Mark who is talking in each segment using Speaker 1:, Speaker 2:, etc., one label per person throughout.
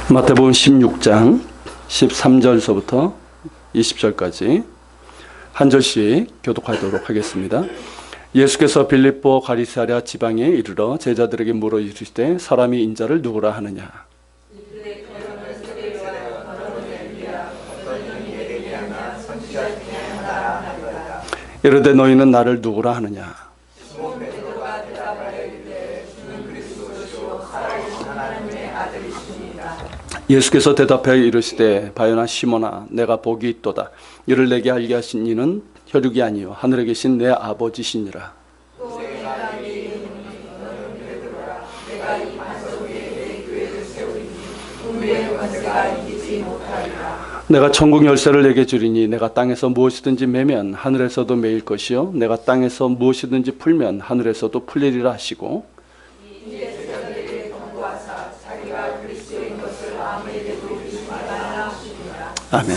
Speaker 1: 마태복음 16장 13절서부터 20절까지 한 절씩 교독하도록 하겠습니다. 예수께서 빌립보 가리사랴 지방에 이르러 제자들에게 물어 이르시되 사람이 인자를 누구라 하느냐. 이르되 너희는 나를 누구라 하느냐. 예수께서 대답하여 이르시되 바요나 시몬아 내가 복이 있도다. 이를 내게 알게 하신 이는 혈육이 아니요 하늘에 계신 내 아버지시니라. 내가 천국 열쇠를 내게 주리니 내가 땅에서 무엇이든지 매면 하늘에서도 매일 것이요 내가 땅에서 무엇이든지 풀면 하늘에서도 풀리리라 하시고 아멘.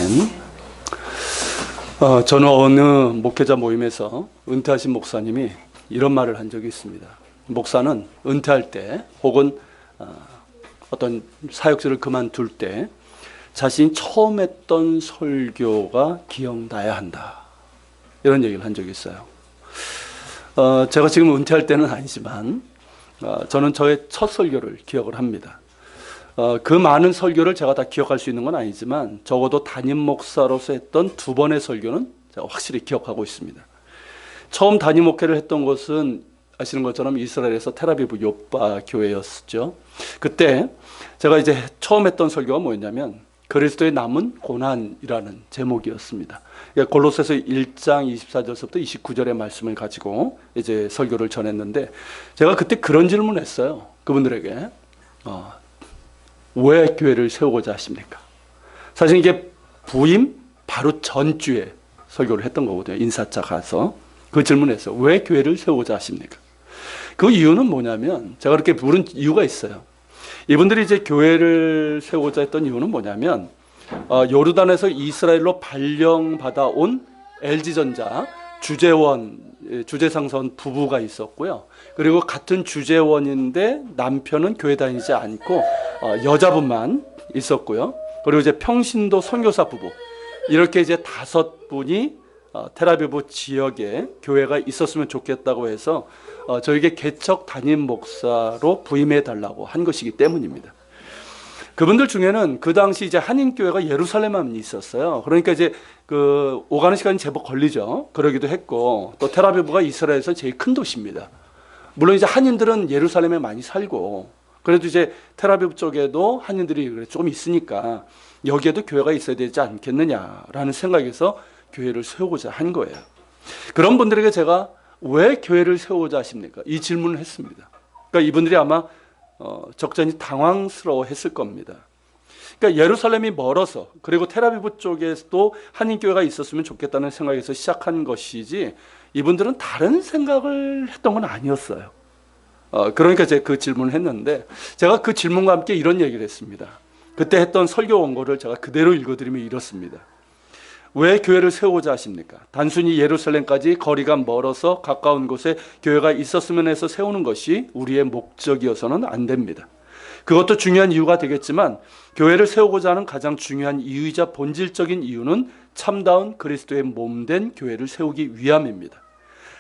Speaker 1: 저는 어느 목회자 모임에서 은퇴하신 목사님이 이런 말을 한 적이 있습니다. 목사는 은퇴할 때 혹은 어떤 사역지를 그만둘 때 자신이 처음 했던 설교가 기억나야 한다. 이런 얘기를 한 적이 있어요. 제가 지금 은퇴할 때는 아니지만 저는 저의 첫 설교를 기억을 합니다. 그 많은 설교를 제가 다 기억할 수 있는 건 아니지만 적어도 담임 목사로서 했던 두 번의 설교는 제가 확실히 기억하고 있습니다. 처음 담임 목회를 했던 곳은 아시는 것처럼 이스라엘에서 텔아비브 요빠 교회였죠. 그때 제가 이제 처음 했던 설교가 뭐였냐면 그리스도의 남은 고난이라는 제목이었습니다. 골로새서 1장 24절부터 29절의 말씀을 가지고 이제 설교를 전했는데 제가 그때 그런 질문을 했어요. 그분들에게 왜 교회를 세우고자 하십니까? 사실 이게 부임 바로 전주에 설교를 했던 거거든요. 인사차 가서 그 질문을 했어요. 왜 교회를 세우고자 하십니까? 그 이유는 뭐냐면 제가 그렇게 물은 이유가 있어요. 이분들이 이제 교회를 세우고자 했던 이유는 뭐냐면 요르단에서 이스라엘로 발령받아 온 LG전자 주재상선 부부가 있었고요. 그리고 같은 주재원인데 남편은 교회 다니지 않고 여자분만 있었고요. 그리고 이제 평신도 선교사 부부 이렇게 이제 5분이 텔아비브 지역에 교회가 있었으면 좋겠다고 해서 저에게 개척 담임 목사로 부임해 달라고 한 것이기 때문입니다. 그분들 중에는 그 당시 이제 한인교회가 예루살렘만 있었어요. 그러니까 이제 그 오가는 시간이 제법 걸리죠. 그러기도 했고 또 텔아비브가 이스라엘에서 제일 큰 도시입니다. 물론 이제 한인들은 예루살렘에 많이 살고 그래도 이제 텔아비브 쪽에도 한인들이 조금 있으니까 여기에도 교회가 있어야 되지 않겠느냐라는 생각에서 교회를 세우고자 한 거예요. 그런 분들에게 제가 왜 교회를 세우고자 하십니까? 이 질문을 했습니다. 그러니까 이분들이 아마 적잖이 당황스러워 했을 겁니다. 그러니까 예루살렘이 멀어서 그리고 텔아비브 쪽에도 한인교회가 있었으면 좋겠다는 생각에서 시작한 것이지 이분들은 다른 생각을 했던 건 아니었어요. 그러니까 제가 그 질문을 했는데 제가 그 질문과 함께 이런 얘기를 했습니다. 그때 했던 설교 원고를 제가 그대로 읽어드리면 이렇습니다. 왜 교회를 세우고자 하십니까? 단순히 예루살렘까지 거리가 멀어서 가까운 곳에 교회가 있었으면 해서 세우는 것이 우리의 목적이어서는 안 됩니다. 그것도 중요한 이유가 되겠지만 교회를 세우고자 하는 가장 중요한 이유이자 본질적인 이유는 참다운 그리스도의 몸된 교회를 세우기 위함입니다.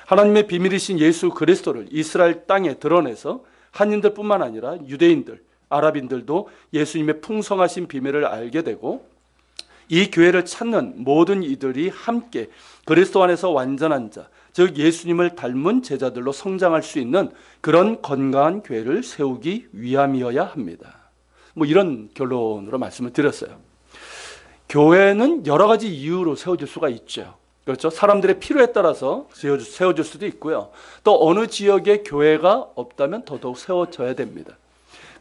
Speaker 1: 하나님의 비밀이신 예수 그리스도를 이스라엘 땅에 드러내서 한인들뿐만 아니라 유대인들, 아랍인들도 예수님의 풍성하신 비밀을 알게 되고 이 교회를 찾는 모든 이들이 함께 그리스도 안에서 완전한 자, 즉 예수님을 닮은 제자들로 성장할 수 있는 그런 건강한 교회를 세우기 위함이어야 합니다. 뭐 이런 결론으로 말씀을 드렸어요. 교회는 여러 가지 이유로 세워질 수가 있죠. 그렇죠? 사람들의 필요에 따라서 세워질 수도 있고요. 또 어느 지역에 교회가 없다면 더더욱 세워져야 됩니다.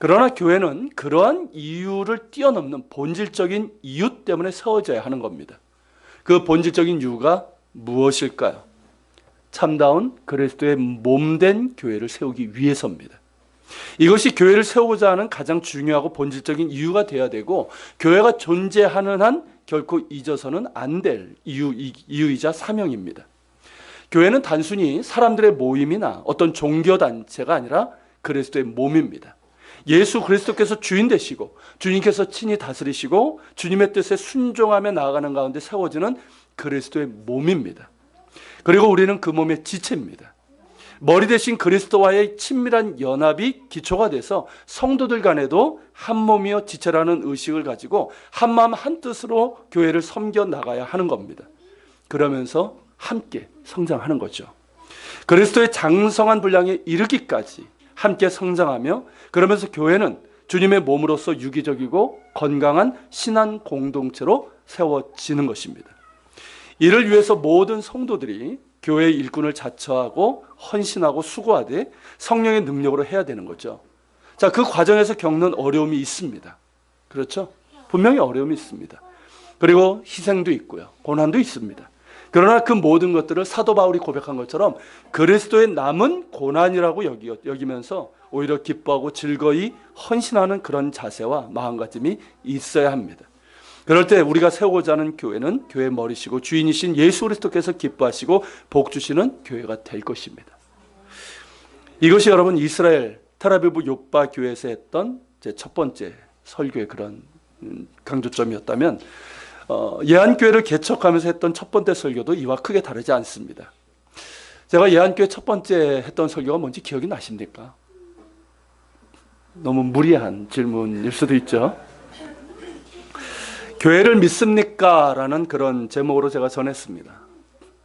Speaker 1: 그러나 교회는 그러한 이유를 뛰어넘는 본질적인 이유 때문에 세워져야 하는 겁니다. 그 본질적인 이유가 무엇일까요? 참다운 그리스도의 몸된 교회를 세우기 위해서입니다. 이것이 교회를 세우고자 하는 가장 중요하고 본질적인 이유가 되어야 되고 교회가 존재하는 한 결코 잊어서는 안 될 이유이자 사명입니다. 교회는 단순히 사람들의 모임이나 어떤 종교단체가 아니라 그리스도의 몸입니다. 예수 그리스도께서 주인 되시고 주님께서 친히 다스리시고 주님의 뜻에 순종하며 나아가는 가운데 세워지는 그리스도의 몸입니다. 그리고 우리는 그 몸의 지체입니다. 머리 대신 그리스도와의 친밀한 연합이 기초가 돼서 성도들 간에도 한 몸이요 지체라는 의식을 가지고 한 마음 한 뜻으로 교회를 섬겨 나가야 하는 겁니다. 그러면서 함께 성장하는 거죠. 그리스도의 장성한 분량에 이르기까지 함께 성장하며, 그러면서 교회는 주님의 몸으로서 유기적이고 건강한 신앙 공동체로 세워지는 것입니다. 이를 위해서 모든 성도들이 교회의 일꾼을 자처하고 헌신하고 수고하되 성령의 능력으로 해야 되는 거죠. 자, 그 과정에서 겪는 어려움이 있습니다. 그렇죠? 분명히 어려움이 있습니다. 그리고 희생도 있고요. 고난도 있습니다. 그러나 그 모든 것들을 사도 바울이 고백한 것처럼 그리스도의 남은 고난이라고 여기면서 오히려 기뻐하고 즐거이 헌신하는 그런 자세와 마음가짐이 있어야 합니다. 그럴 때 우리가 세우고자 하는 교회는 교회의 머리시고 주인이신 예수 그리스도께서 기뻐하시고 복 주시는 교회가 될 것입니다. 이것이 여러분 이스라엘 텔아비브 요빠 교회에서 했던 제 첫 번째 설교의 그런 강조점이었다면, 예한교회를 개척하면서 했던 첫 번째 설교도 이와 크게 다르지 않습니다. 제가 예한교회 첫 번째 했던 설교가 뭔지 기억이 나십니까? 너무 무리한 질문일 수도 있죠. 교회를 믿습니까? 라는 그런 제목으로 제가 전했습니다.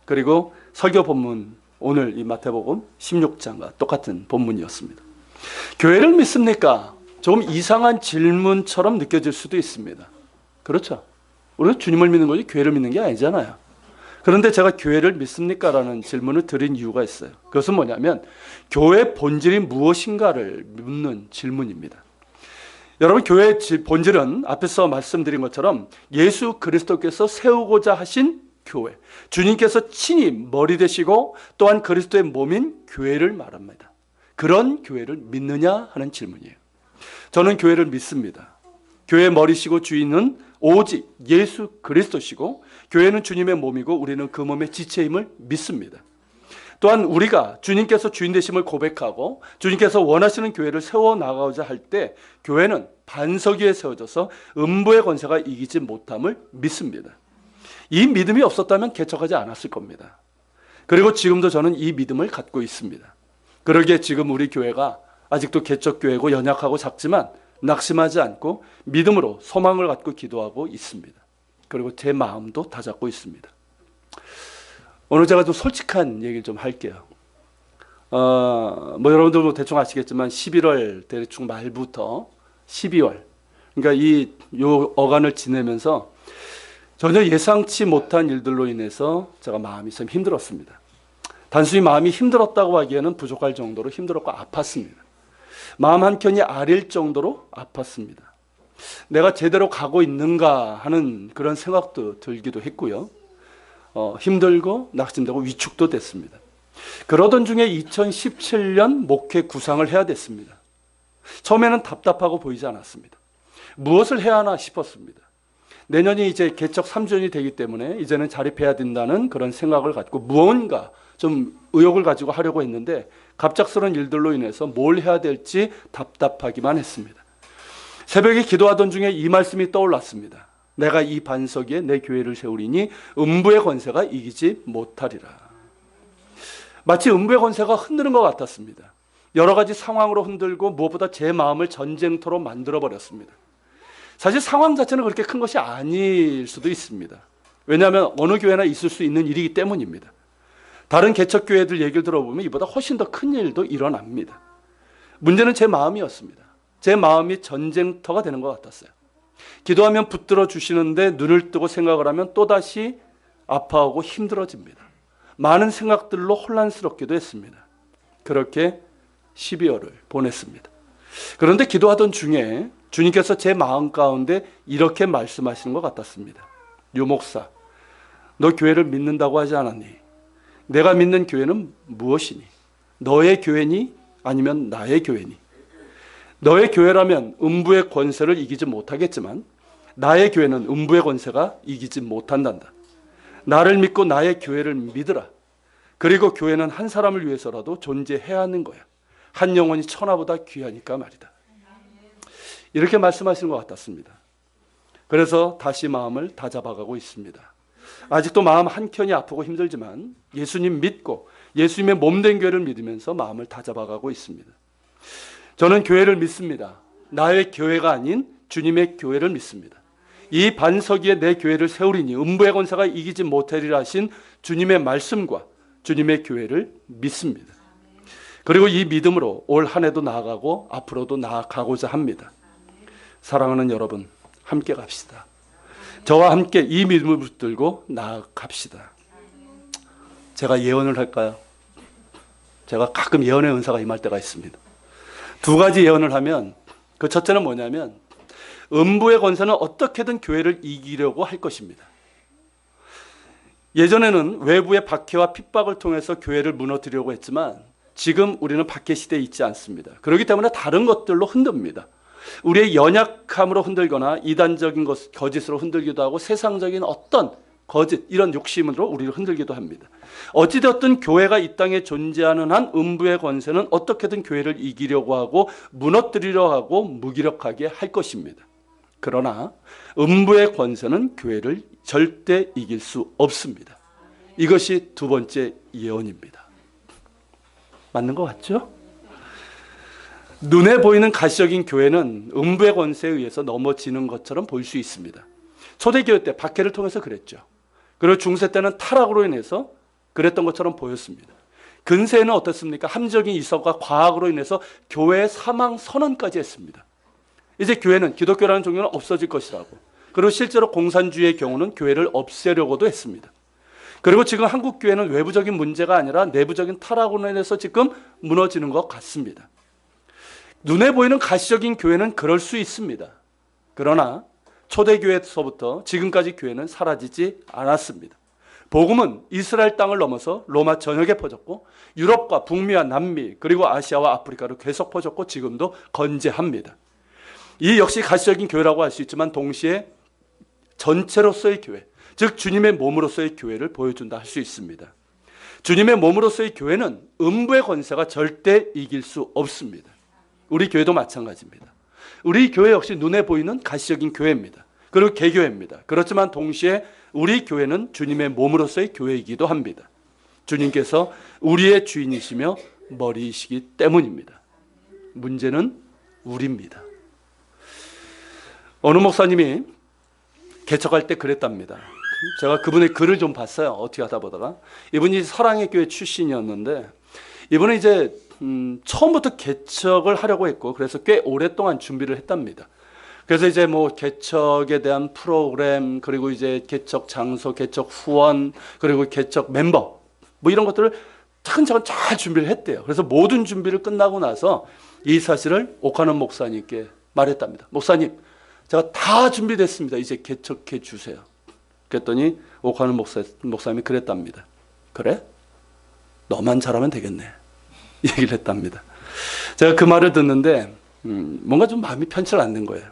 Speaker 1: 그리고 설교 본문, 오늘 이 마태복음 16장과 똑같은 본문이었습니다. 교회를 믿습니까? 조금 이상한 질문처럼 느껴질 수도 있습니다. 그렇죠? 우리가 주님을 믿는 거지 교회를 믿는 게 아니잖아요. 그런데 제가 교회를 믿습니까? 라는 질문을 드린 이유가 있어요. 그것은 뭐냐면 교회의 본질이 무엇인가를 묻는 질문입니다. 여러분, 교회의 본질은 앞에서 말씀드린 것처럼 예수 그리스도께서 세우고자 하신 교회, 주님께서 친히 머리 되시고 또한 그리스도의 몸인 교회를 말합니다. 그런 교회를 믿느냐 하는 질문이에요. 저는 교회를 믿습니다. 교회의 머리시고 주인은 오직 예수 그리스도시고 교회는 주님의 몸이고 우리는 그 몸의 지체임을 믿습니다. 또한 우리가 주님께서 주인 되심을 고백하고 주님께서 원하시는 교회를 세워나가고자 할 때 교회는 반석 위에 세워져서 음부의 권세가 이기지 못함을 믿습니다. 이 믿음이 없었다면 개척하지 않았을 겁니다. 그리고 지금도 저는 이 믿음을 갖고 있습니다. 그러기에 지금 우리 교회가 아직도 개척교회고 연약하고 작지만 낙심하지 않고 믿음으로 소망을 갖고 기도하고 있습니다. 그리고 제 마음도 다잡고 있습니다. 오늘 제가 좀 솔직한 얘기를 좀 할게요. 여러분들 대충 아시겠지만 11월 대충 말부터 12월, 그러니까 요 어간을 지내면서 전혀 예상치 못한 일들로 인해서 제가 마음이 참 힘들었습니다. 단순히 마음이 힘들었다고 하기에는 부족할 정도로 힘들었고 아팠습니다. 마음 한켠이 아릴 정도로 아팠습니다. 내가 제대로 가고 있는가 하는 그런 생각도 들기도 했고요. 힘들고 낙심되고 위축도 됐습니다. 그러던 중에 2017년 목회 구상을 해야 됐습니다. 처음에는 답답하고 보이지 않았습니다. 무엇을 해야 하나 싶었습니다. 내년이 이제 개척 3주년이 되기 때문에 이제는 자립해야 된다는 그런 생각을 갖고 무언가 좀 의욕을 가지고 하려고 했는데 갑작스러운 일들로 인해서 뭘 해야 될지 답답하기만 했습니다. 새벽에 기도하던 중에 이 말씀이 떠올랐습니다. 내가 이 반석 위에 내 교회를 세우리니 음부의 권세가 이기지 못하리라. 마치 음부의 권세가 흔드는 것 같았습니다. 여러 가지 상황으로 흔들고 무엇보다 제 마음을 전쟁터로 만들어버렸습니다. 사실 상황 자체는 그렇게 큰 것이 아닐 수도 있습니다. 왜냐하면 어느 교회나 있을 수 있는 일이기 때문입니다. 다른 개척교회들 얘기를 들어보면 이보다 훨씬 더 큰 일도 일어납니다. 문제는 제 마음이었습니다. 제 마음이 전쟁터가 되는 것 같았어요. 기도하면 붙들어 주시는데 눈을 뜨고 생각을 하면 또다시 아파하고 힘들어집니다. 많은 생각들로 혼란스럽기도 했습니다. 그렇게 12월을 보냈습니다. 그런데 기도하던 중에 주님께서 제 마음 가운데 이렇게 말씀하시는 것 같았습니다. 유 목사, 너 교회를 믿는다고 하지 않았니? 내가 믿는 교회는 무엇이니? 너의 교회니? 아니면 나의 교회니? 너의 교회라면 음부의 권세를 이기지 못하겠지만 나의 교회는 음부의 권세가 이기지 못한단다. 나를 믿고 나의 교회를 믿으라. 그리고 교회는 한 사람을 위해서라도 존재해야 하는 거야. 한 영혼이 천하보다 귀하니까 말이다. 이렇게 말씀하시는 것 같았습니다. 그래서 다시 마음을 다잡아가고 있습니다. 아직도 마음 한켠이 아프고 힘들지만 예수님 믿고 예수님의 몸된 교회를 믿으면서 마음을 다잡아가고 있습니다. 저는 교회를 믿습니다. 나의 교회가 아닌 주님의 교회를 믿습니다. 이 반석 위에 내 교회를 세우리니 음부의 권세가 이기지 못하리라 하신 주님의 말씀과 주님의 교회를 믿습니다. 그리고 이 믿음으로 올 한 해도 나아가고 앞으로도 나아가고자 합니다. 사랑하는 여러분, 함께 갑시다. 저와 함께 이 믿음을 붙들고 나아갑시다. 제가 예언을 할까요? 제가 가끔 예언의 은사가 임할 때가 있습니다. 두 가지 예언을 하면, 그 첫째는 뭐냐면 음부의 권세는 어떻게든 교회를 이기려고 할 것입니다. 예전에는 외부의 박해와 핍박을 통해서 교회를 무너뜨리려고 했지만 지금 우리는 박해 시대에 있지 않습니다. 그렇기 때문에 다른 것들로 흔듭니다. 우리의 연약함으로 흔들거나 이단적인 것, 거짓으로 흔들기도 하고 세상적인 어떤 거짓, 이런 욕심으로 우리를 흔들기도 합니다. 어찌되었든 교회가 이 땅에 존재하는 한 음부의 권세는 어떻게든 교회를 이기려고 하고 무너뜨리려 하고 무기력하게 할 것입니다. 그러나 음부의 권세는 교회를 절대 이길 수 없습니다. 이것이 두 번째 예언입니다. 맞는 것 같죠? 눈에 보이는 가시적인 교회는 음부의 권세에 의해서 넘어지는 것처럼 보일 수 있습니다. 초대교회 때 박해를 통해서 그랬죠. 그리고 중세 때는 타락으로 인해서 그랬던 것처럼 보였습니다. 근세에는 어떻습니까? 함정이 이서가 과학으로 인해서 교회의 사망 선언까지 했습니다. 이제 교회는, 기독교라는 종교는 없어질 것이라고. 그리고 실제로 공산주의의 경우는 교회를 없애려고도 했습니다. 그리고 지금 한국 교회는 외부적인 문제가 아니라 내부적인 타락으로 인해서 지금 무너지는 것 같습니다. 눈에 보이는 가시적인 교회는 그럴 수 있습니다. 그러나 초대교회에서부터 지금까지 교회는 사라지지 않았습니다. 복음은 이스라엘 땅을 넘어서 로마 전역에 퍼졌고 유럽과 북미와 남미 그리고 아시아와 아프리카로 계속 퍼졌고 지금도 건재합니다. 이 역시 가시적인 교회라고 할 수 있지만 동시에 전체로서의 교회, 즉 주님의 몸으로서의 교회를 보여준다 할 수 있습니다. 주님의 몸으로서의 교회는 음부의 권세가 절대 이길 수 없습니다. 우리 교회도 마찬가지입니다. 우리 교회 역시 눈에 보이는 가시적인 교회입니다. 그리고 개교회입니다. 그렇지만 동시에 우리 교회는 주님의 몸으로서의 교회이기도 합니다. 주님께서 우리의 주인이시며 머리이시기 때문입니다. 문제는 우리입니다. 어느 목사님이 개척할 때 그랬답니다. 제가 그분의 글을 좀 봤어요. 어떻게 하다 보다가. 이분이 사랑의 교회 출신이었는데 이분은 이제 처음부터 개척을 하려고 했고 그래서 꽤 오랫동안 준비를 했답니다. 그래서 이제 뭐 개척에 대한 프로그램, 그리고 이제 개척 장소, 개척 후원, 그리고 개척 멤버 뭐 이런 것들을 차근차근 잘 준비를 했대요. 그래서 모든 준비를 끝나고 나서 이 사실을 오카는 목사님께 말했답니다. 목사님, 제가 다 준비됐습니다. 이제 개척해 주세요. 그랬더니 오카는 목사님이 그랬답니다. 그래? 너만 잘하면 되겠네. 얘기를 했답니다. 제가 그 말을 듣는데 뭔가 좀 마음이 편치 않는 거예요.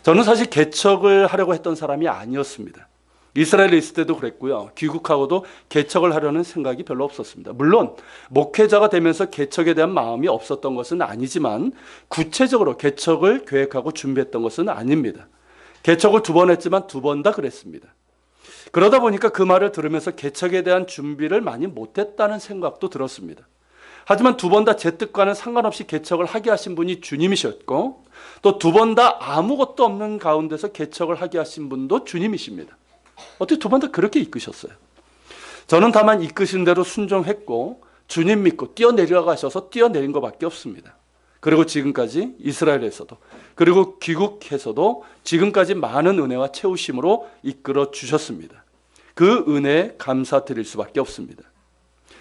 Speaker 1: 저는 사실 개척을 하려고 했던 사람이 아니었습니다. 이스라엘에 있을 때도 그랬고요. 귀국하고도 개척을 하려는 생각이 별로 없었습니다. 물론 목회자가 되면서 개척에 대한 마음이 없었던 것은 아니지만 구체적으로 개척을 계획하고 준비했던 것은 아닙니다. 개척을 2번 했지만 2번 다 그랬습니다. 그러다 보니까 그 말을 들으면서 개척에 대한 준비를 많이 못했다는 생각도 들었습니다. 하지만 2번 다 제 뜻과는 상관없이 개척을 하게 하신 분이 주님이셨고 또 2번 다 아무것도 없는 가운데서 개척을 하게 하신 분도 주님이십니다. 어떻게 2번 다 그렇게 이끄셨어요? 저는 다만 이끄신 대로 순종했고 주님 믿고 뛰어내리라고 하셔서 뛰어내린 것밖에 없습니다. 그리고 지금까지 이스라엘에서도 그리고 귀국해서도 지금까지 많은 은혜와 채우심으로 이끌어 주셨습니다. 그 은혜에 감사드릴 수밖에 없습니다.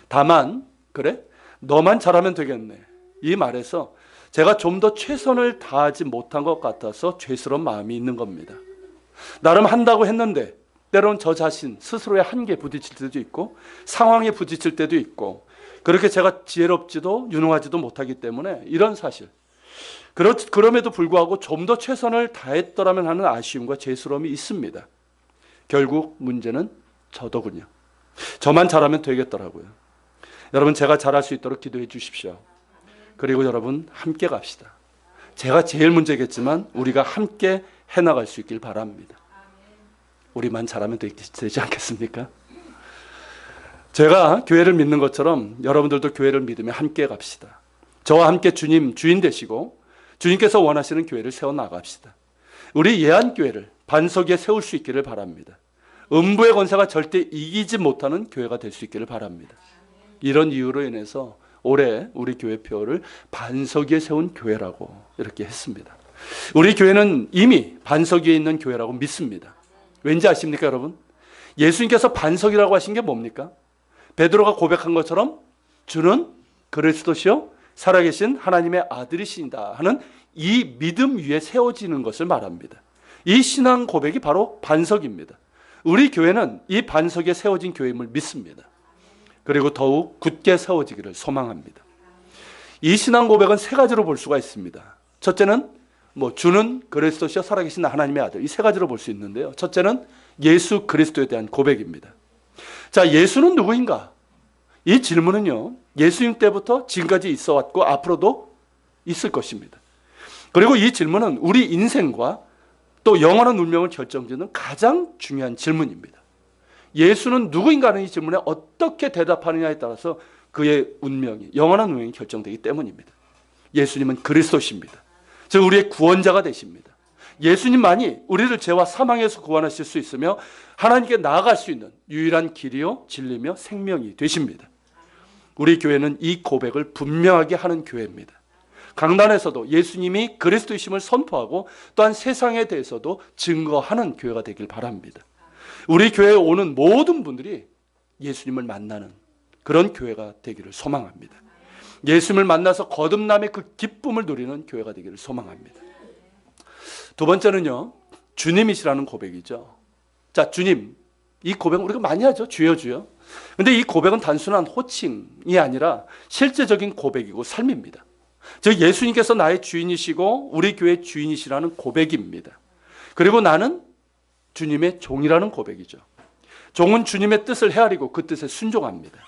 Speaker 1: 다만 그래? 너만 잘하면 되겠네. 이 말에서 제가 좀 더 최선을 다하지 못한 것 같아서 죄스러운 마음이 있는 겁니다. 나름 한다고 했는데 때론 저 자신 스스로의 한계에 부딪힐 때도 있고 상황에 부딪힐 때도 있고 그렇게 제가 지혜롭지도 유능하지도 못하기 때문에 이런 사실 그럼에도 불구하고 좀 더 최선을 다했더라면 하는 아쉬움과 죄스러움이 있습니다. 결국 문제는 저더군요. 저만 잘하면 되겠더라고요. 여러분 제가 잘할 수 있도록 기도해 주십시오. 그리고 여러분 함께 갑시다. 제가 제일 문제겠지만 우리가 함께 해나갈 수 있길 바랍니다. 우리만 잘하면 되지 않겠습니까? 제가 교회를 믿는 것처럼 여러분들도 교회를 믿으며 함께 갑시다. 저와 함께 주님 주인 되시고 주님께서 원하시는 교회를 세워나갑시다. 우리 예안교회를 반석 위에 세울 수 있기를 바랍니다. 음부의 권세가 절대 이기지 못하는 교회가 될 수 있기를 바랍니다. 이런 이유로 인해서 올해 우리 교회표를 반석 위에 세운 교회라고 이렇게 했습니다. 우리 교회는 이미 반석 위에 있는 교회라고 믿습니다. 왠지 아십니까, 여러분? 예수님께서 반석이라고 하신 게 뭡니까? 베드로가 고백한 것처럼 주는 그리스도시요 살아계신 하나님의 아들이신다 하는 이 믿음 위에 세워지는 것을 말합니다. 이 신앙 고백이 바로 반석입니다. 우리 교회는 이 반석에 세워진 교회임을 믿습니다. 그리고 더욱 굳게 세워지기를 소망합니다. 이 신앙 고백은 세 가지로 볼 수가 있습니다. 첫째는 주는 그리스도시여 살아계신 하나님의 아들, 이 세 가지로 볼 수 있는데요. 첫째는 예수 그리스도에 대한 고백입니다. 자, 예수는 누구인가? 이 질문은요, 예수님 때부터 지금까지 있어 왔고 앞으로도 있을 것입니다. 그리고 이 질문은 우리 인생과 또 영원한 운명을 결정짓는 가장 중요한 질문입니다. 예수는 누구인가 하는 이 질문에 어떻게 대답하느냐에 따라서 그의 운명이, 영원한 운명이 결정되기 때문입니다. 예수님은 그리스도십니다. 즉 우리의 구원자가 되십니다. 예수님만이 우리를 죄와 사망에서 구원하실 수 있으며 하나님께 나아갈 수 있는 유일한 길이요 진리며 생명이 되십니다. 우리 교회는 이 고백을 분명하게 하는 교회입니다. 강단에서도 예수님이 그리스도이심을 선포하고 또한 세상에 대해서도 증거하는 교회가 되길 바랍니다. 우리 교회에 오는 모든 분들이 예수님을 만나는 그런 교회가 되기를 소망합니다. 예수님을 만나서 거듭남의 그 기쁨을 누리는 교회가 되기를 소망합니다. 두 번째는요, 주님이시라는 고백이죠. 자, 주님, 이 고백은 우리가 많이 하죠. 주여 주여. 근데 이 고백은 단순한 호칭이 아니라 실제적인 고백이고 삶입니다. 즉 예수님께서 나의 주인이시고 우리 교회의 주인이시라는 고백입니다. 그리고 나는 주님의 종이라는 고백이죠. 종은 주님의 뜻을 헤아리고 그 뜻에 순종합니다.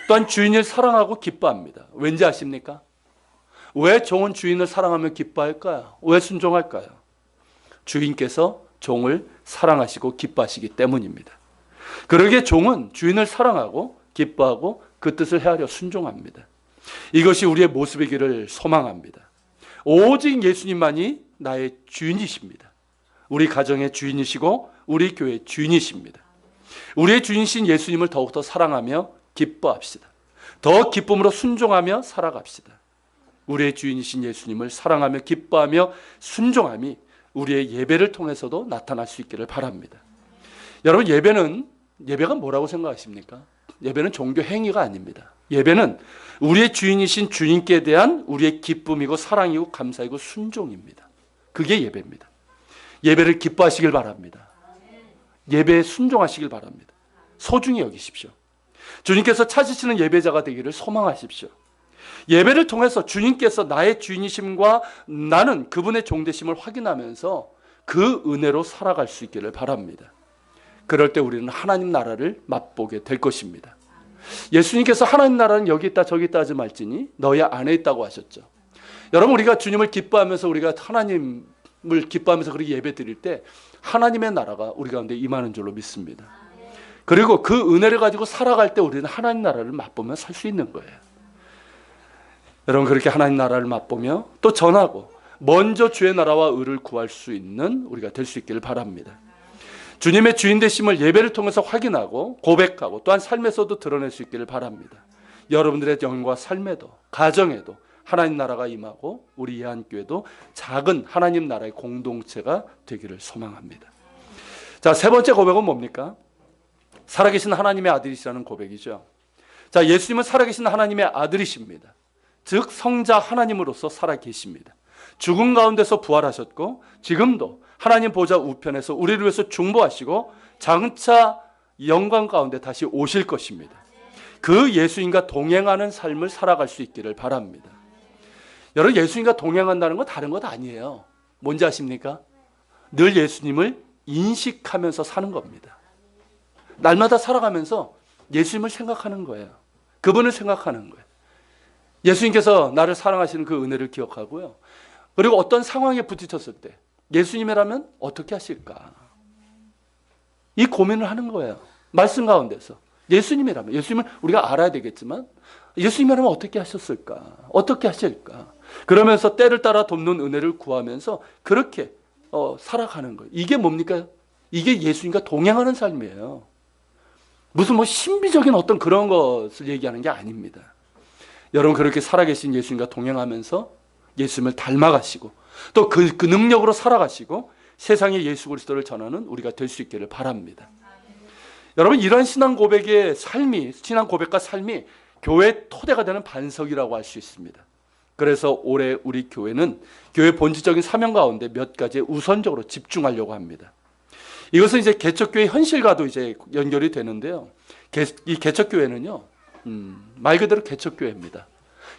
Speaker 1: 또한 주인을 사랑하고 기뻐합니다. 왠지 아십니까? 왜 종은 주인을 사랑하며 기뻐할까요? 왜 순종할까요? 주인께서 종을 사랑하시고 기뻐하시기 때문입니다. 그러기에 종은 주인을 사랑하고 기뻐하고 그 뜻을 헤아려 순종합니다. 이것이 우리의 모습이기를 소망합니다. 오직 예수님만이 나의 주인이십니다. 우리 가정의 주인이시고 우리 교회의 주인이십니다. 우리의 주인이신 예수님을 더욱더 사랑하며 기뻐합시다. 더 기쁨으로 순종하며 살아갑시다. 우리의 주인이신 예수님을 사랑하며 기뻐하며 순종함이 우리의 예배를 통해서도 나타날 수 있기를 바랍니다. 여러분, 예배가 뭐라고 생각하십니까? 예배는 종교 행위가 아닙니다. 예배는 우리의 주인이신 주님께 대한 우리의 기쁨이고 사랑이고 감사이고 순종입니다. 그게 예배입니다. 예배를 기뻐하시길 바랍니다. 예배에 순종하시길 바랍니다. 소중히 여기십시오. 주님께서 찾으시는 예배자가 되기를 소망하십시오. 예배를 통해서 주님께서 나의 주인이심과 나는 그분의 종되심을 확인하면서 그 은혜로 살아갈 수 있기를 바랍니다. 그럴 때 우리는 하나님 나라를 맛보게 될 것입니다. 예수님께서 하나님 나라는 여기 있다 저기 있다 하지 말지니 너희 안에 있다고 하셨죠. 여러분, 우리가 주님을 기뻐하면서 우리가 하나님을 기뻐하면서 그렇게 예배 드릴 때 하나님의 나라가 우리 가운데 임하는 줄로 믿습니다. 그리고 그 은혜를 가지고 살아갈 때 우리는 하나님 나라를 맛보며 살 수 있는 거예요. 여러분, 그렇게 하나님 나라를 맛보며 또 전하고 먼저 주의 나라와 의를 구할 수 있는 우리가 될 수 있기를 바랍니다. 주님의 주인 되심을 예배를 통해서 확인하고 고백하고 또한 삶에서도 드러낼 수 있기를 바랍니다. 여러분들의 영과 삶에도 가정에도 하나님 나라가 임하고 우리 예안교회도 작은 하나님 나라의 공동체가 되기를 소망합니다. 자, 세 번째 고백은 뭡니까? 살아계신 하나님의 아들이시라는 고백이죠. 자, 예수님은 살아계신 하나님의 아들이십니다. 즉 성자 하나님으로서 살아계십니다. 죽음 가운데서 부활하셨고 지금도 하나님 보좌 우편에서 우리를 위해서 중보하시고 장차 영광 가운데 다시 오실 것입니다. 그 예수님과 동행하는 삶을 살아갈 수 있기를 바랍니다. 여러분, 예수님과 동행한다는 건 다른 것 아니에요. 뭔지 아십니까? 늘 예수님을 인식하면서 사는 겁니다. 날마다 살아가면서 예수님을 생각하는 거예요. 그분을 생각하는 거예요. 예수님께서 나를 사랑하시는 그 은혜를 기억하고요. 그리고 어떤 상황에 부딪혔을 때 예수님이라면 어떻게 하실까? 이 고민을 하는 거예요. 말씀 가운데서. 예수님이라면, 예수님을 우리가 알아야 되겠지만 예수님이라면 어떻게 하셨을까? 어떻게 하실까? 그러면서 때를 따라 돕는 은혜를 구하면서 그렇게 살아가는 거예요. 이게 뭡니까? 이게 예수님과 동행하는 삶이에요. 무슨 뭐 신비적인 어떤 그런 것을 얘기하는 게 아닙니다. 여러분, 그렇게 살아계신 예수님과 동행하면서 예수님을 닮아가시고 또 그 능력으로 살아가시고 세상에 예수 그리스도를 전하는 우리가 될 수 있기를 바랍니다. 여러분, 이러한 신앙 고백의 삶이, 신앙 고백과 삶이 교회의 토대가 되는 반석이라고 할 수 있습니다. 그래서 올해 우리 교회는 교회 본질적인 사명 가운데 몇 가지에 우선적으로 집중하려고 합니다. 이것은 이제 개척교회 현실과도 이제 연결이 되는데요. 이 개척교회는요, 말 그대로 개척교회입니다.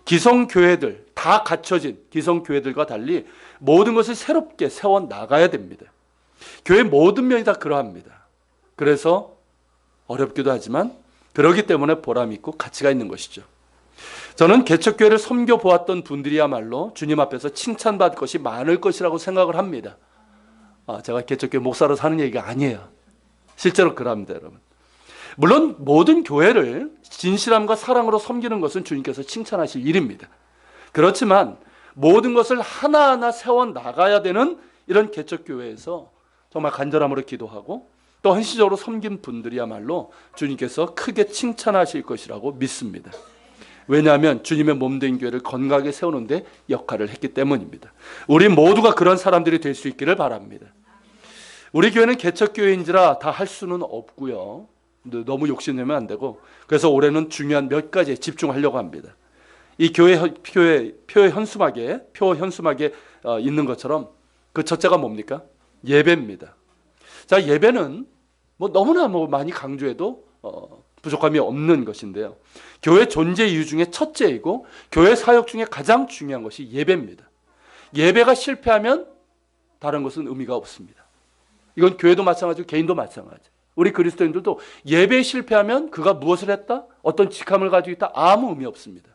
Speaker 1: 기성교회들, 다 갖춰진 기성교회들과 달리 모든 것을 새롭게 세워 나가야 됩니다. 교회 모든 면이 다 그러합니다. 그래서 어렵기도 하지만 그러기 때문에 보람 있고 가치가 있는 것이죠. 저는 개척교회를 섬겨보았던 분들이야말로 주님 앞에서 칭찬받을 것이 많을 것이라고 생각을 합니다. 제가 개척교회 목사로서 하는 얘기가 아니에요. 실제로 그럽니다, 여러분. 물론 모든 교회를 진실함과 사랑으로 섬기는 것은 주님께서 칭찬하실 일입니다. 그렇지만 모든 것을 하나하나 세워나가야 되는 이런 개척교회에서 정말 간절함으로 기도하고 또 헌신적으로 섬긴 분들이야말로 주님께서 크게 칭찬하실 것이라고 믿습니다. 왜냐하면 주님의 몸된 교회를 건강하게 세우는 데 역할을 했기 때문입니다. 우리 모두가 그런 사람들이 될 수 있기를 바랍니다. 우리 교회는 개척교회인지라 다 할 수는 없고요. 너무 욕심내면 안 되고, 그래서 올해는 중요한 몇 가지에 집중하려고 합니다. 이 표의 현수막에 있는 것처럼 그 첫째가 뭡니까? 예배입니다. 자, 예배는 너무나 많이 강조해도 부족함이 없는 것인데요. 교회 존재 이유 중에 첫째이고 교회 사역 중에 가장 중요한 것이 예배입니다. 예배가 실패하면 다른 것은 의미가 없습니다. 이건 교회도 마찬가지고 개인도 마찬가지. 우리 그리스도인들도 예배에 실패하면 그가 무엇을 했다? 어떤 직함을 가지고 있다? 아무 의미 없습니다.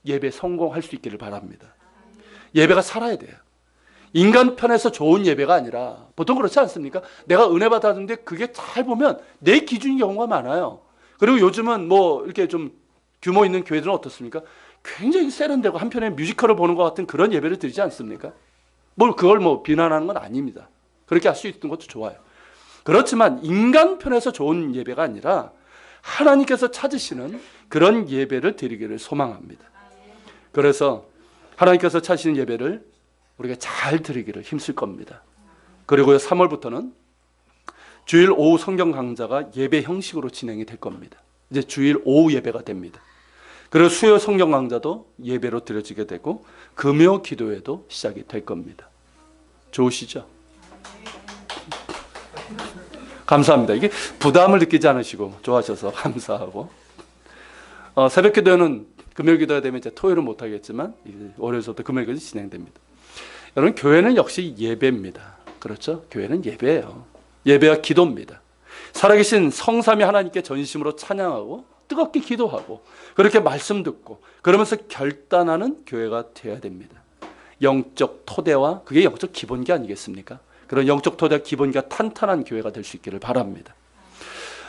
Speaker 1: 예배에 성공할 수 있기를 바랍니다. 예배가 살아야 돼요. 인간 편에서 좋은 예배가 아니라, 보통 그렇지 않습니까? 내가 은혜 받았는데 그게 잘 보면 내 기준인 경우가 많아요. 그리고 요즘은 이렇게 좀 규모 있는 교회들은 어떻습니까? 굉장히 세련되고 한편에 뮤지컬을 보는 것 같은 그런 예배를 드리지 않습니까? 그걸 비난하는 건 아닙니다. 그렇게 할 수 있는 것도 좋아요. 그렇지만 인간 편에서 좋은 예배가 아니라 하나님께서 찾으시는 그런 예배를 드리기를 소망합니다. 그래서 하나님께서 찾으시는 예배를 우리가 잘 드리기를 힘쓸 겁니다. 그리고 3월부터는 주일 오후 성경 강좌가 예배 형식으로 진행이 될 겁니다. 이제 주일 오후 예배가 됩니다. 그리고 수요 성경 강좌도 예배로 드려지게 되고 금요 기도회도 시작이 될 겁니다. 좋으시죠? 감사합니다. 이게 부담을 느끼지 않으시고 좋아하셔서 감사하고, 새벽 기도회는 금요일 기도가 되면 이제 토요일은 못 하겠지만 월요일부터 금요일까지 진행됩니다. 여러분, 교회는 역시 예배입니다. 그렇죠? 교회는 예배예요. 예배와 기도입니다. 살아계신 성삼위 하나님께 전심으로 찬양하고 뜨겁게 기도하고 그렇게 말씀 듣고 그러면서 결단하는 교회가 되어야 됩니다. 영적 토대와 그게 영적 기본기 아니겠습니까? 그런 영적 토대와 기본기가 탄탄한 교회가 될 수 있기를 바랍니다.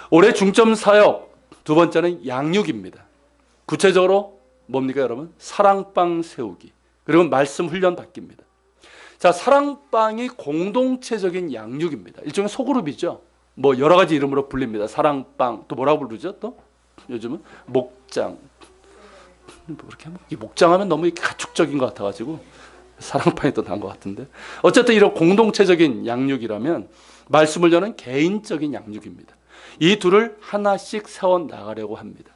Speaker 1: 올해 중점 사역 두 번째는 양육입니다. 구체적으로 뭡니까, 여러분? 사랑방 세우기, 그리고 말씀 훈련 받기입니다. 자, 사랑방이 공동체적인 양육입니다. 일종의 소그룹이죠. 여러 가지 이름으로 불립니다. 사랑방, 또 뭐라고 부르죠? 또 요즘은 목장. 이렇게 이 목장하면 너무 이렇게 가축적인 것 같아가지고 사랑방이 더 나은 것 같은데, 어쨌든 이런 공동체적인 양육이라면 말씀을 여는 개인적인 양육입니다. 이 둘을 하나씩 세워 나가려고 합니다.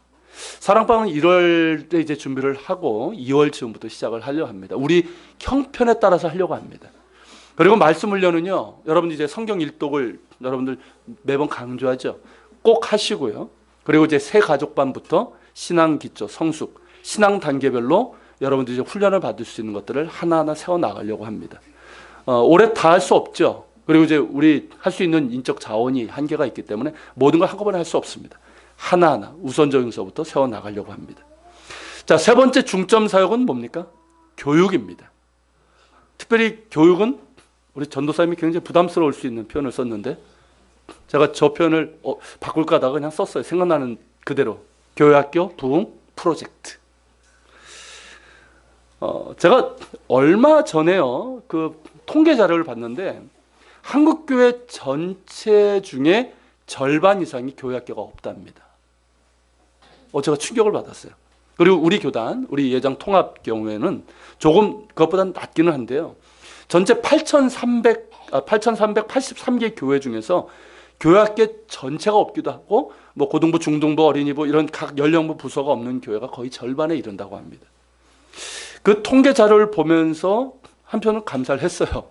Speaker 1: 사랑방은 1월에 이제 준비를 하고 2월 즈음부터 시작을 하려고 합니다. 우리 형편에 따라서 하려고 합니다. 그리고 말씀 훈련은요, 여러분 이제 성경 일독을 여러분들 매번 강조하죠. 꼭 하시고요. 그리고 이제 새 가족반부터 신앙 기초, 성숙, 신앙 단계별로 여러분들이 이제 훈련을 받을 수 있는 것들을 하나하나 세워 나가려고 합니다. 올해 다 할 수 없죠. 그리고 이제 우리 할 수 있는 인적 자원이 한계가 있기 때문에 모든 걸 한꺼번에 할 수 없습니다. 하나하나 우선적인 것부터 세워 나가려고 합니다. 자, 세 번째 중점 사역은 뭡니까? 교육입니다. 특별히 교육은 우리 전도사님이 굉장히 부담스러울 수 있는 표현을 썼는데 제가 저 표현을 바꿀까 하다가 그냥 썼어요. 생각나는 그대로. 교회학교 부흥 프로젝트. 제가 얼마 전에요, 그 통계 자료를 봤는데 한국교회 전체 중에 절반 이상이 교회학교가 없답니다. 제가 충격을 받았어요. 그리고 우리 교단, 우리 예장 통합 경우에는 조금 그것보다는 낮기는 한데요. 전체 8,383개 교회 중에서 교회학교 전체가 없기도 하고 뭐 고등부, 중등부, 어린이부 이런 각 연령부 부서가 없는 교회가 거의 절반에 이른다고 합니다. 그 통계 자료를 보면서 한편은 감사를 했어요.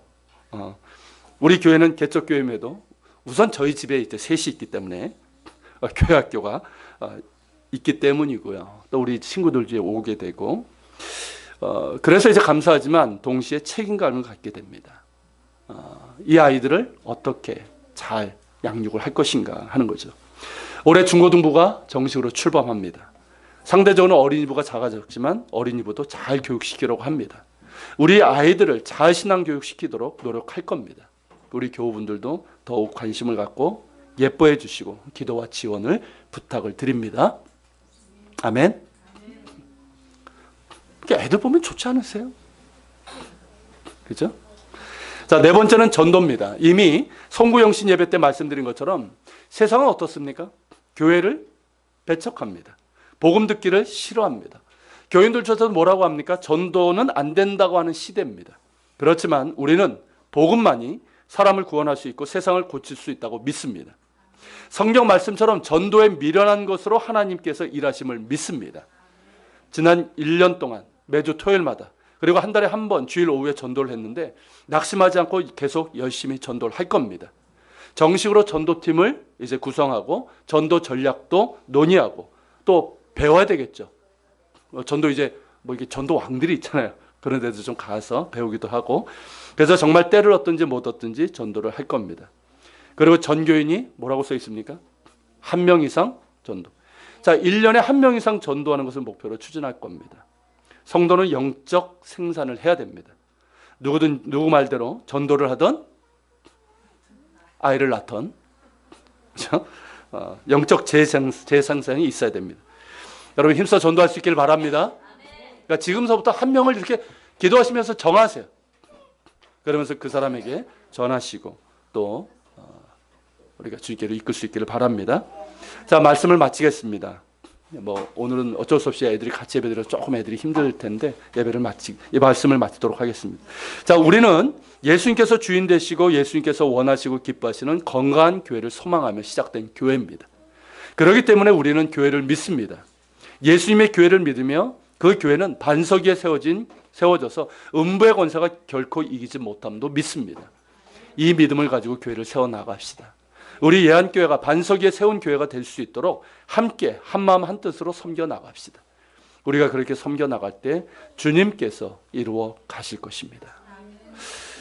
Speaker 1: 우리 교회는 개척교회임에도 우선 저희 집에 이제 셋이 있기 때문에 교회학교가 있기 때문이고요. 또 우리 친구들 중에 오게 되고 그래서 이제 감사하지만 동시에 책임감을 갖게 됩니다. 이 아이들을 어떻게 잘 양육을 할 것인가 하는 거죠. 올해 중고등부가 정식으로 출범합니다. 상대적으로 어린이부가 작아졌지만 어린이부도 잘 교육시키려고 합니다. 우리 아이들을 잘 신앙 교육시키도록 노력할 겁니다. 우리 교우분들도 더욱 관심을 갖고 예뻐해 주시고 기도와 지원을 부탁을 드립니다. 아멘. 애들 보면 좋지 않으세요? 그죠? 자, 네 번째는 전도입니다. 이미 송구영신 예배 때 말씀드린 것처럼 세상은 어떻습니까? 교회를 배척합니다. 복음 듣기를 싫어합니다. 교인들조차도 뭐라고 합니까? 전도는 안 된다고 하는 시대입니다. 그렇지만 우리는 복음만이 사람을 구원할 수 있고 세상을 고칠 수 있다고 믿습니다. 성경 말씀처럼 전도에 미련한 것으로 하나님께서 일하심을 믿습니다. 지난 1년 동안 매주 토요일마다 그리고 한 달에 한 번 주일 오후에 전도를 했는데 낙심하지 않고 계속 열심히 전도를 할 겁니다. 정식으로 전도팀을 이제 구성하고 전도 전략도 논의하고 또 배워야 되겠죠. 전도 이제 뭐 이게 전도 왕들이 있잖아요. 그런 데도 좀 가서 배우기도 하고 그래서 정말 때를 얻든지 못 얻든지 전도를 할 겁니다. 그리고 전교인이 뭐라고 써 있습니까? 1명 이상 전도. 자, 1년에 1명 이상 전도하는 것을 목표로 추진할 겁니다. 성도는 영적 생산을 해야 됩니다. 누구 말대로 전도를 하던 아이를 낳던 그렇죠? 영적 재생산이 있어야 됩니다. 여러분 힘써 전도할 수 있기를 바랍니다. 그러니까 지금서부터 1명을 이렇게 기도하시면서 정하세요. 그러면서 그 사람에게 전하시고 또 우리가 주님께로 이끌 수 있기를 바랍니다. 자, 말씀을 마치겠습니다. 뭐 오늘은 어쩔 수 없이 애들이 같이 예배드려서 조금 애들이 힘들 텐데 이 말씀을 마치도록 하겠습니다. 자, 우리는 예수님께서 주인 되시고 예수님께서 원하시고 기뻐하시는 건강한 교회를 소망하며 시작된 교회입니다. 그렇기 때문에 우리는 교회를 믿습니다. 예수님의 교회를 믿으며 그 교회는 반석 위에 세워져서 음부의 권세가 결코 이기지 못함도 믿습니다. 이 믿음을 가지고 교회를 세워나갑시다. 우리 예한교회가 반석 위에 세운 교회가 될 수 있도록 함께 한마음 한뜻으로 섬겨나갑시다. 우리가 그렇게 섬겨나갈 때 주님께서 이루어 가실 것입니다.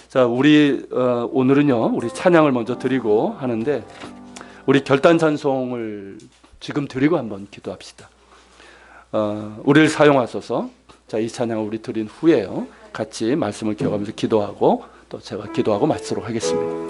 Speaker 1: 자, 우리 오늘은요 우리 찬양을 먼저 드리고 하는데 우리 결단 찬송을 지금 드리고 한번 기도합시다. 우리를 사용하소서. 자, 이 찬양을 우리 드린 후에요 같이 말씀을 기억하면서 기도하고 또 제가 기도하고 마치도록 하겠습니다.